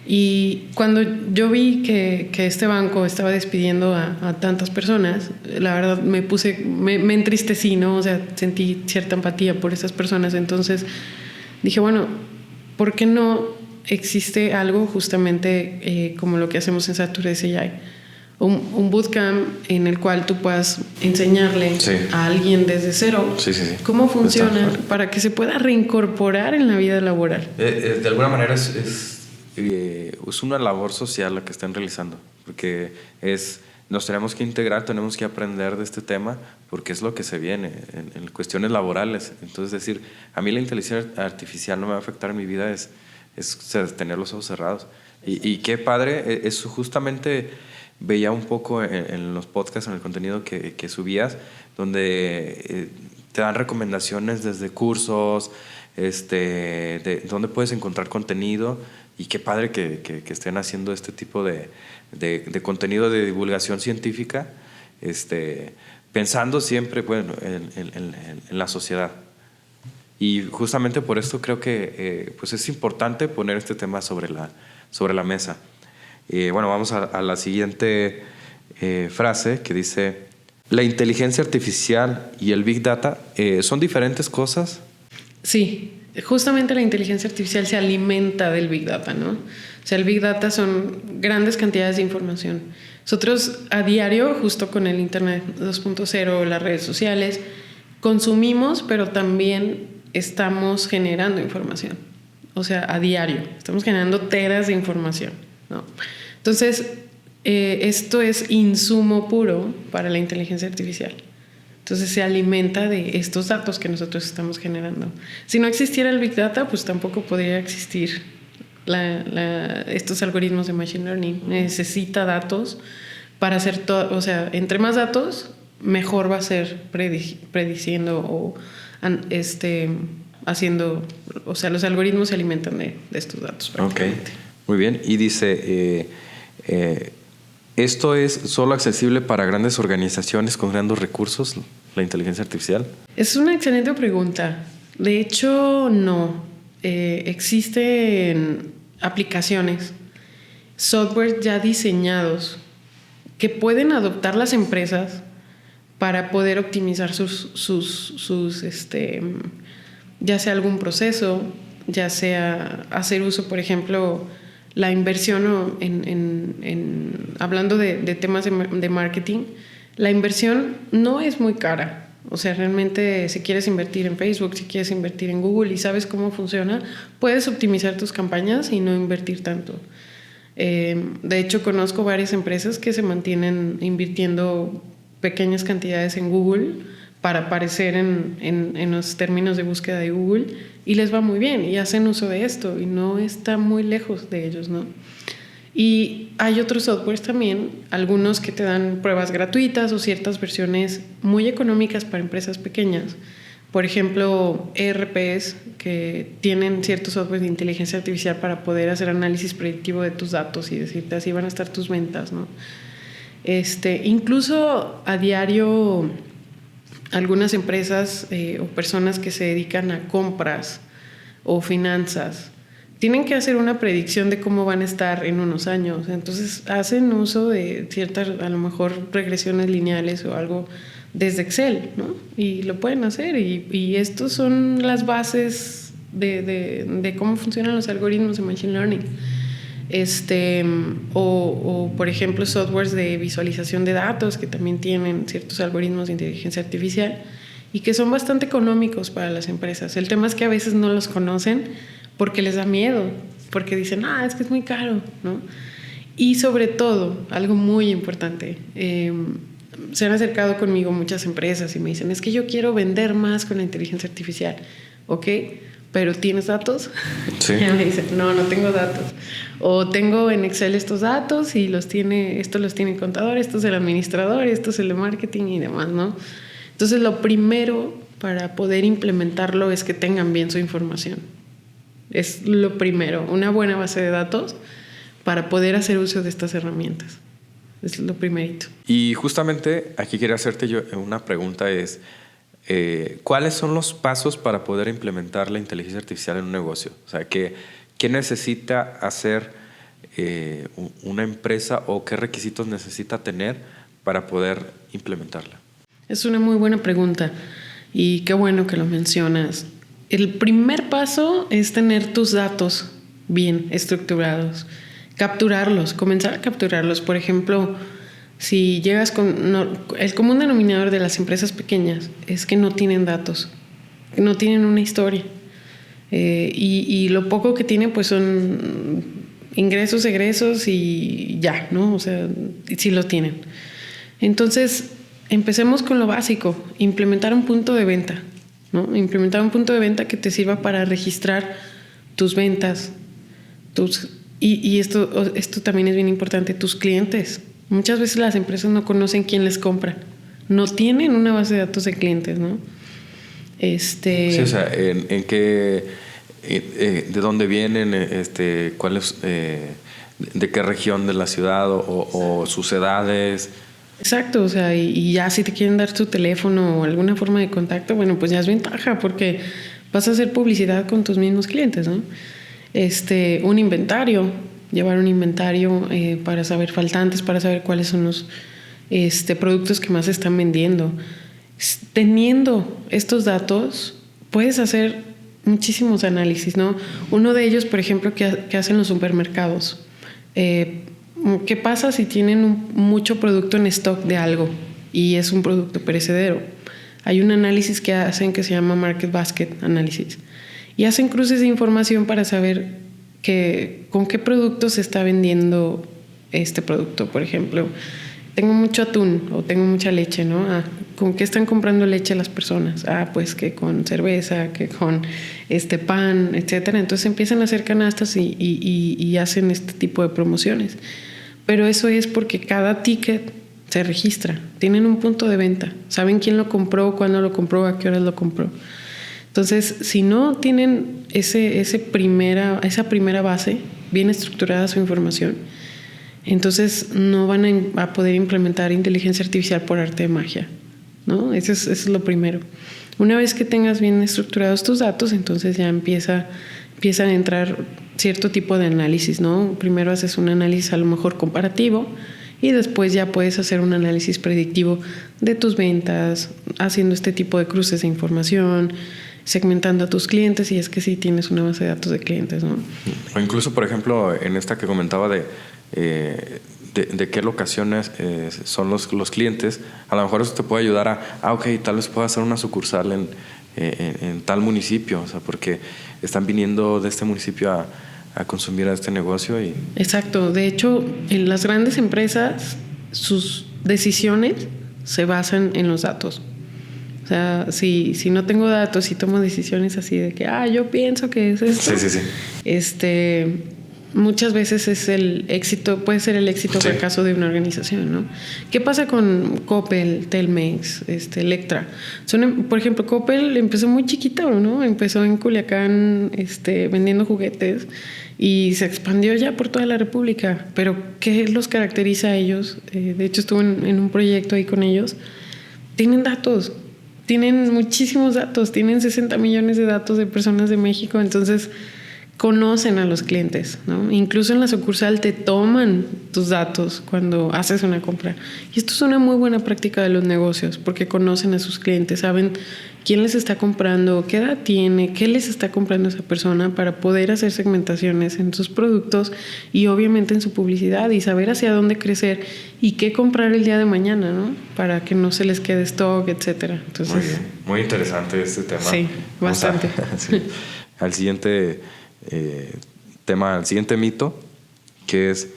Y cuando yo vi que este banco estaba despidiendo a tantas personas, la verdad me entristecí, ¿no? O sea, sentí cierta empatía por esas personas. Entonces dije, bueno, ¿por qué no existe algo justamente como lo que hacemos en Saturday's AI? un bootcamp en el cual tú puedas enseñarle a alguien desde cero cómo funciona para que se pueda reincorporar en la vida laboral. De alguna manera es una labor social la que están realizando, porque nos tenemos que integrar, tenemos que aprender de este tema, porque es lo que se viene en cuestiones laborales. Entonces, decir, a mí la inteligencia artificial no me va a afectar en mi vida es tener los ojos cerrados. Y qué padre, es justamente veía un poco en los podcasts, en el contenido que subías, donde te dan recomendaciones desde cursos, de dónde puedes encontrar contenido, y qué padre que estén haciendo este tipo de contenido de divulgación científica, pensando siempre, bueno, en la sociedad. Y justamente por esto creo que pues es importante poner este tema sobre la mesa. Bueno, vamos a la siguiente frase que dice: ¿la inteligencia artificial y el Big Data son diferentes cosas? Sí, justamente la inteligencia artificial se alimenta del Big Data, ¿no? O sea, el Big Data son grandes cantidades de información. Nosotros a diario, justo con el Internet 2.0, las redes sociales, consumimos, pero también estamos generando información. O sea, a diario. Estamos generando teras de información, ¿no? Entonces, esto es insumo puro para la inteligencia artificial. Entonces, se alimenta de estos datos que nosotros estamos generando. Si no existiera el Big Data, pues tampoco podría existir estos algoritmos de Machine Learning. Necesita datos para hacer todo. O sea, entre más datos, mejor va a ser prediciendo o haciendo. O sea, los algoritmos se alimentan de estos datos. Ok, muy bien. Y dice, ¿esto es solo accesible para grandes organizaciones con grandes recursos, la inteligencia artificial? Es una excelente pregunta. De hecho, no. Existen aplicaciones, software ya diseñados que pueden adoptar las empresas para poder optimizar sus ya sea algún proceso, ya sea hacer uso, por ejemplo, la inversión hablando de temas de marketing, la inversión no es muy cara. O sea, realmente si quieres invertir en Facebook, si quieres invertir en Google y sabes cómo funciona, puedes optimizar tus campañas y no invertir tanto. De hecho, conozco varias empresas que se mantienen invirtiendo pequeñas cantidades en Google para aparecer en los términos de búsqueda de Google, y les va muy bien y hacen uso de esto y no está muy lejos de ellos, ¿no? Y hay otros softwares también, algunos que te dan pruebas gratuitas o ciertas versiones muy económicas para empresas pequeñas. Por ejemplo, ERPs que tienen ciertos softwares de inteligencia artificial para poder hacer análisis predictivo de tus datos y decirte así van a estar tus ventas, ¿no? Incluso a diario algunas empresas o personas que se dedican a compras o finanzas tienen que hacer una predicción de cómo van a estar en unos años. Entonces hacen uso de ciertas, a lo mejor, regresiones lineales o algo desde Excel, ¿no? Y lo pueden hacer. Y estos son las bases de cómo funcionan los algoritmos de Machine Learning. O por ejemplo, softwares de visualización de datos que también tienen ciertos algoritmos de inteligencia artificial y que son bastante económicos para las empresas. El tema es que a veces no los conocen porque les da miedo, porque dicen, es que es muy caro, ¿no? Y sobre todo, algo muy importante, se han acercado conmigo muchas empresas y me dicen, es que yo quiero vender más con la inteligencia artificial. ¿Ok? ¿Pero tienes datos? Sí. Y me dicen, no tengo datos. O tengo en Excel estos datos y estos los tiene el contador, esto es el administrador, esto es el de marketing y demás, ¿no? Entonces, lo primero para poder implementarlo es que tengan bien su información. Es lo primero, una buena base de datos para poder hacer uso de estas herramientas. Es lo primerito. Y justamente aquí quería hacerte yo una pregunta, es ¿cuáles son los pasos para poder implementar la inteligencia artificial en un negocio? O sea, ¿qué necesita hacer una empresa o qué requisitos necesita tener para poder implementarla? Es una muy buena pregunta y qué bueno que lo mencionas. El primer paso es tener tus datos bien estructurados, capturarlos, comenzar a capturarlos. Por ejemplo, Si llegas con... No, el común denominador de las empresas pequeñas es que no tienen datos, no tienen una historia. Y lo poco que tienen pues son ingresos, egresos y ya, ¿no? O sea, sí lo tienen. Entonces, empecemos con lo básico, implementar un punto de venta, ¿no? Implementar un punto de venta que te sirva para registrar tus ventas, y esto también es bien importante, tus clientes. Muchas veces las empresas no conocen quién les compra, no tienen una base de datos de clientes, ¿no? Sí, o sea, en qué, de dónde vienen, cuáles, de qué región de la ciudad o sus edades. Exacto, o sea, y ya si te quieren dar tu teléfono o alguna forma de contacto, bueno, pues ya es ventaja porque vas a hacer publicidad con tus mismos clientes, ¿no? Un inventario, llevar un inventario para saber faltantes, para saber cuáles son los productos que más se están vendiendo. Teniendo estos datos, puedes hacer muchísimos análisis, ¿no? Uno de ellos, por ejemplo, que hacen los supermercados. ¿Qué pasa si tienen mucho producto en stock de algo y es un producto perecedero? Hay un análisis que hacen que se llama Market Basket Analysis y hacen cruces de información para saber con qué producto se está vendiendo este producto. Por ejemplo, tengo mucho atún o tengo mucha leche, ¿no? ¿Con qué están comprando leche las personas? Pues que con cerveza, que con pan, etcétera. Entonces empiezan a hacer canastas y hacen este tipo de promociones. Pero eso es porque cada ticket se registra. Tienen un punto de venta. Saben quién lo compró, cuándo lo compró, a qué horas lo compró. Entonces, si no tienen esa primera base bien estructurada su información, entonces no van a poder implementar inteligencia artificial por arte de magia, ¿no? Eso es lo primero. Una vez que tengas bien estructurados tus datos, entonces ya empiezan a entrar cierto tipo de análisis, ¿no? Primero haces un análisis a lo mejor comparativo y después ya puedes hacer un análisis predictivo de tus ventas, haciendo este tipo de cruces de información, segmentando a tus clientes, y es que sí tienes una base de datos de clientes, ¿no? O incluso, por ejemplo, en esta que comentaba de qué locaciones son los clientes, a lo mejor eso te puede ayudar ok, tal vez pueda hacer una sucursal en tal municipio, o sea, porque están viniendo de este municipio a consumir a este negocio. Exacto. De hecho, en las grandes empresas, sus decisiones se basan en los datos. O sea, si no tengo datos y tomo decisiones así de que, yo pienso que es esto. Sí. Muchas veces es el éxito, puede ser el éxito o fracaso de una organización, ¿no? ¿Qué pasa con Coppel, Telmex, Electra? Por ejemplo, Coppel empezó muy chiquita, ¿no? Empezó en Culiacán, vendiendo juguetes y se expandió ya por toda la República. Pero ¿qué los caracteriza a ellos? De hecho, estuve en un proyecto ahí con ellos. Tienen datos. Tienen muchísimos datos, tienen 60 millones de datos de personas de México, entonces conocen a los clientes, ¿no? Incluso en la sucursal te toman tus datos cuando haces una compra. Y esto es una muy buena práctica de los negocios, porque conocen a sus clientes, saben quién les está comprando, qué edad tiene, qué les está comprando esa persona, para poder hacer segmentaciones en sus productos y obviamente en su publicidad, y saber hacia dónde crecer y qué comprar el día de mañana, ¿no? Para que no se les quede stock, etcétera. Entonces, muy bien, muy interesante este tema. Sí, bastante. Sí. Al siguiente tema, al siguiente mito, que es: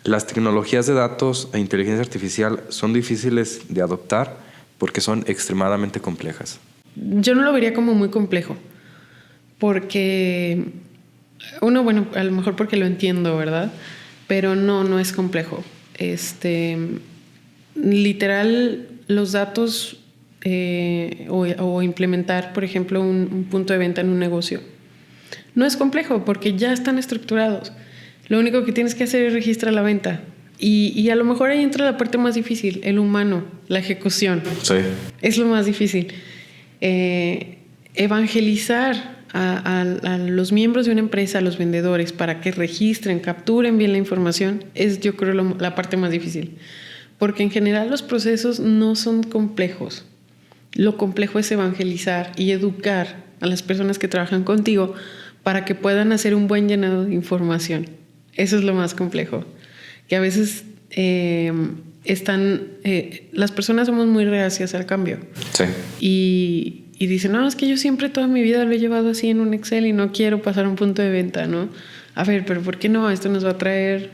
las tecnologías de datos e inteligencia artificial son difíciles de adoptar porque son extremadamente complejas. Yo no lo vería como muy complejo, porque bueno, a lo mejor porque lo entiendo, ¿verdad? Pero no es complejo. Literal, los datos o implementar, por ejemplo, un punto de venta en un negocio no es complejo porque ya están estructurados. Lo único que tienes que hacer es registrar la venta. Y a lo mejor ahí entra la parte más difícil, el humano, la ejecución. Sí. Es lo más difícil. Evangelizar a los miembros de una empresa, a los vendedores, para que registren, capturen bien la información, es, yo creo, la parte más difícil. Porque en general los procesos no son complejos. Lo complejo es evangelizar y educar a las personas que trabajan contigo para que puedan hacer un buen llenado de información. Eso es lo más complejo. Que a veces las personas somos muy reacias al cambio. Sí. Y dicen, no, es que yo siempre toda mi vida lo he llevado así en un Excel y no quiero pasar a un punto de venta, ¿no? A ver, pero ¿por qué no? Esto nos va a traer,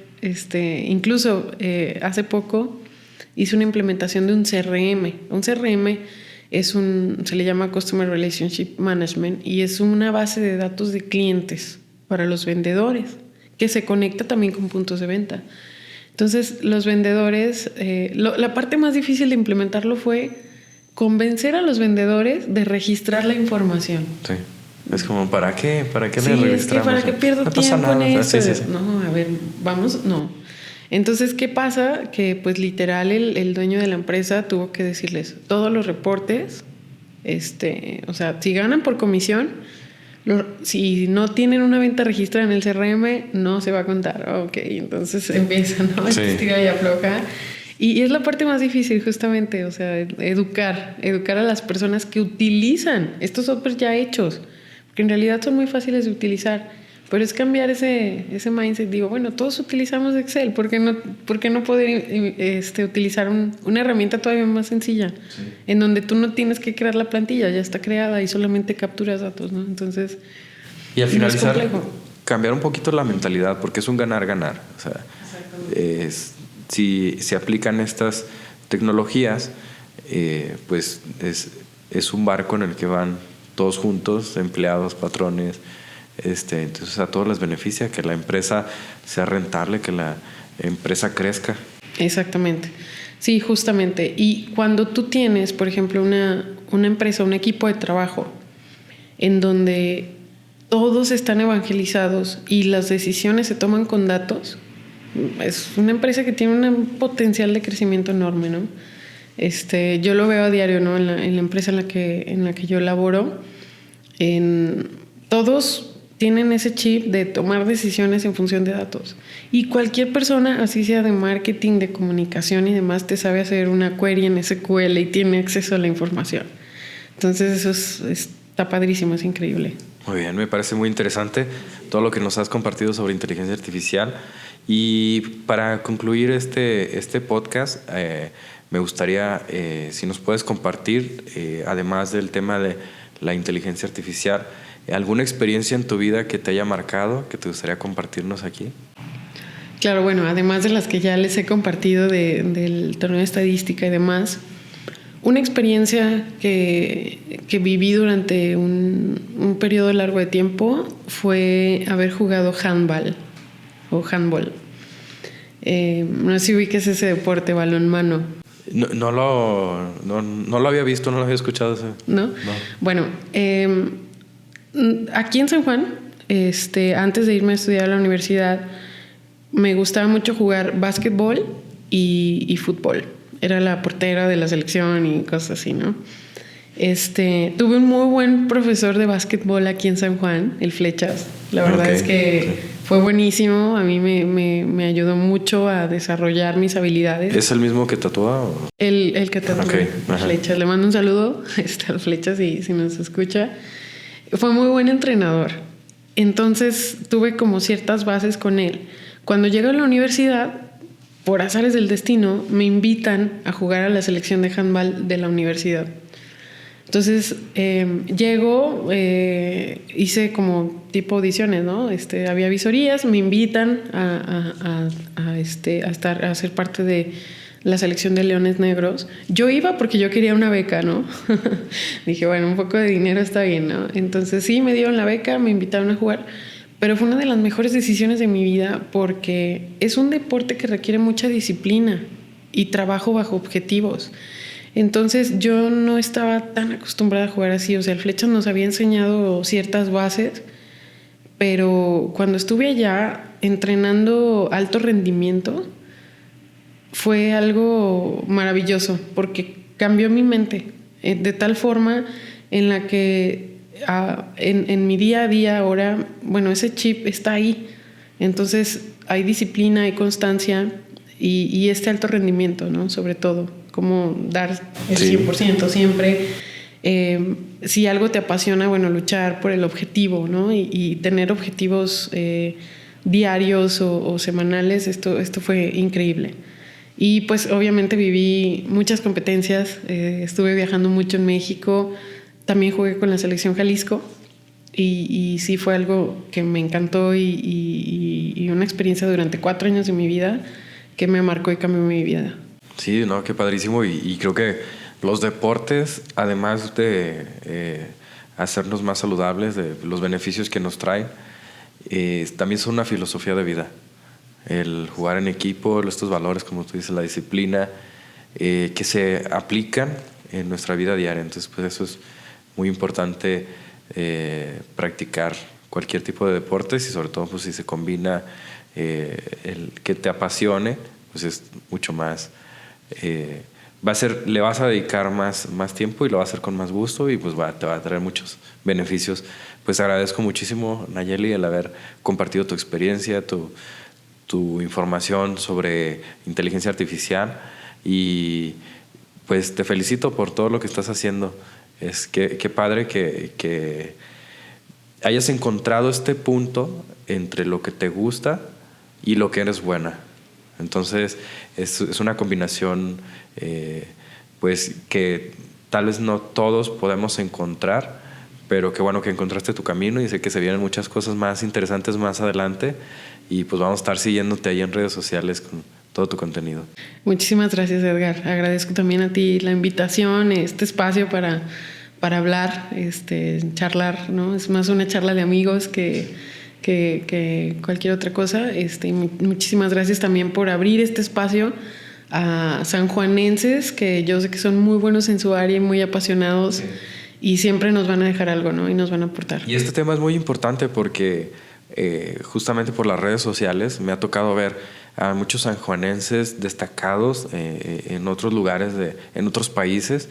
incluso hace poco hice una implementación de un CRM. Un CRM se le llama Customer Relationship Management y es una base de datos de clientes para los vendedores que se conecta también con puntos de venta. Entonces, los vendedores, la parte más difícil de implementarlo fue convencer a los vendedores de registrar la información. Sí. Es como, ¿para qué? ¿Para qué sí, le registramos? Es que ¿para qué pierdo tiempo en eso? Sí. No, a ver, vamos, no. Entonces, ¿qué pasa? Que pues literal el dueño de la empresa tuvo que decirles todos los reportes, o sea, si ganan por comisión, si no tienen una venta registrada en el CRM, no se va a contar. Ok, entonces empieza, ¿no? Estira y afloja. Y es la parte más difícil, justamente, o sea, educar a las personas que utilizan estos softwares ya hechos, porque en realidad son muy fáciles de utilizar, pero es cambiar ese mindset. Digo, bueno, todos utilizamos Excel, ¿por qué no poder utilizar una herramienta todavía más sencilla? Sí. En donde tú no tienes que crear la plantilla, ya está creada y solamente capturas datos, ¿no? Entonces, y al finalizar, cambiar un poquito la mentalidad, porque es un ganar-ganar. O sea, si se aplican estas tecnologías, pues es un barco en el que van todos juntos, empleados, patrones, entonces a todos les beneficia que la empresa sea rentable, que la empresa crezca. Exactamente, sí, justamente. Y cuando tú tienes, por ejemplo, una empresa, un equipo de trabajo en donde todos están evangelizados y las decisiones se toman con datos, es una empresa que tiene un potencial de crecimiento enorme, ¿no? Yo lo veo a diario, ¿no? En la empresa en la que yo laboro, todos tienen ese chip de tomar decisiones en función de datos. Y cualquier persona, así sea de marketing, de comunicación y demás, te sabe hacer una query en SQL y tiene acceso a la información. Entonces eso está padrísimo, es increíble. Muy bien, me parece muy interesante todo lo que nos has compartido sobre inteligencia artificial. Y para concluir este podcast, me gustaría, si nos puedes compartir, además del tema de la inteligencia artificial, ¿alguna experiencia en tu vida que te haya marcado, que te gustaría compartirnos aquí? Claro, bueno, además de las que ya les he compartido del torneo de estadística y demás, una experiencia que viví durante un periodo largo de tiempo fue haber jugado handball. No sé si ubiques ese deporte, balonmano. No lo había visto, no lo había escuchado. ¿No? Bueno, aquí en San Juan, antes de irme a estudiar a la universidad, me gustaba mucho jugar básquetbol y fútbol. Era la portera de la selección y cosas así, ¿no? Tuve un muy buen profesor de básquetbol aquí en San Juan, el Flechas. La verdad es que fue buenísimo. A mí me ayudó mucho a desarrollar mis habilidades. ¿Es el mismo que tatúa? El que tatúa. Flechas. Le mando un saludo al Flechas si nos escucha. Fue muy buen entrenador. Entonces tuve como ciertas bases con él. Cuando llego a la universidad, por azares del destino, me invitan a jugar a la selección de handball de la universidad. Entonces, llego, hice como tipo audiciones, ¿no? Había visorías, me invitan a ser parte de la selección de Leones Negros. Yo iba porque yo quería una beca, ¿no? Dije, bueno, un poco de dinero está bien, ¿no? Entonces sí, me dieron la beca, me invitaron a jugar, pero fue una de las mejores decisiones de mi vida porque es un deporte que requiere mucha disciplina y trabajo bajo objetivos. Entonces yo no estaba tan acostumbrada a jugar así. O sea, el Flechas nos había enseñado ciertas bases, pero cuando estuve allá entrenando alto rendimiento fue algo maravilloso porque cambió mi mente de tal forma en la que en mi día a día ahora, bueno, ese chip está ahí. Entonces hay disciplina, hay constancia y alto rendimiento, ¿no? Sobre todo, como dar el 100% siempre. Si algo te apasiona, bueno, luchar por el objetivo, ¿no? Y tener objetivos diarios o semanales, esto fue increíble. Y pues obviamente viví muchas competencias, estuve viajando mucho en México, también jugué con la selección Jalisco y sí fue algo que me encantó y una experiencia durante 4 años de mi vida que me marcó y cambió mi vida. Sí, no, qué padrísimo y creo que los deportes, además de hacernos más saludables, de los beneficios que nos traen, también son una filosofía de vida. El jugar en equipo, estos valores, como tú dices, la disciplina, que se aplican en nuestra vida diaria. Entonces, pues eso es muy importante, practicar cualquier tipo de deportes y sobre todo pues si se combina el que te apasione, pues es mucho más... le vas a dedicar más tiempo y lo vas a hacer con más gusto y pues te va a traer muchos beneficios. Pues agradezco muchísimo, Nayeli, el haber compartido tu experiencia, tu información sobre inteligencia artificial y pues te felicito por todo lo que estás haciendo. Qué padre que hayas encontrado este punto entre lo que te gusta y lo que eres buena. Entonces es una combinación pues que tal vez no todos podemos encontrar, pero qué bueno que encontraste tu camino y sé que se vienen muchas cosas más interesantes más adelante y pues vamos a estar siguiéndote ahí en redes sociales con todo tu contenido. Muchísimas gracias, Edgar. Agradezco también a ti la invitación, este espacio para hablar, charlar, ¿no? Es más una charla de amigos que cualquier otra cosa. Muchísimas gracias también por abrir este espacio a sanjuanenses que yo sé que son muy buenos en su área y muy apasionados. Sí. Y siempre nos van a dejar algo, ¿no? Y nos van a aportar. Y este tema es muy importante porque justamente por las redes sociales me ha tocado ver a muchos sanjuanenses destacados en otros lugares, en otros países.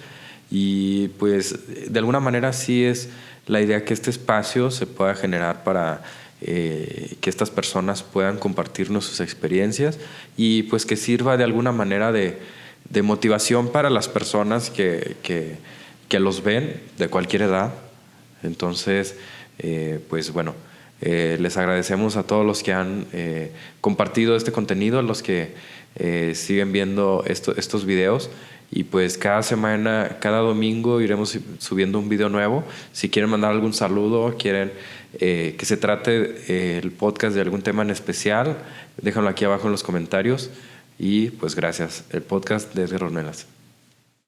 Y pues de alguna manera sí es la idea que este espacio se pueda generar para que estas personas puedan compartirnos sus experiencias y pues que sirva de alguna manera de motivación para las personas que los ven de cualquier edad. Entonces, pues bueno, les agradecemos a todos los que han compartido este contenido, a los que siguen viendo estos videos. Y pues cada semana, cada domingo iremos subiendo un video nuevo. Si quieren mandar algún saludo, quieren que se trate el podcast de algún tema en especial, déjenlo aquí abajo en los comentarios. Y pues gracias. El podcast de Edgar Ornelas.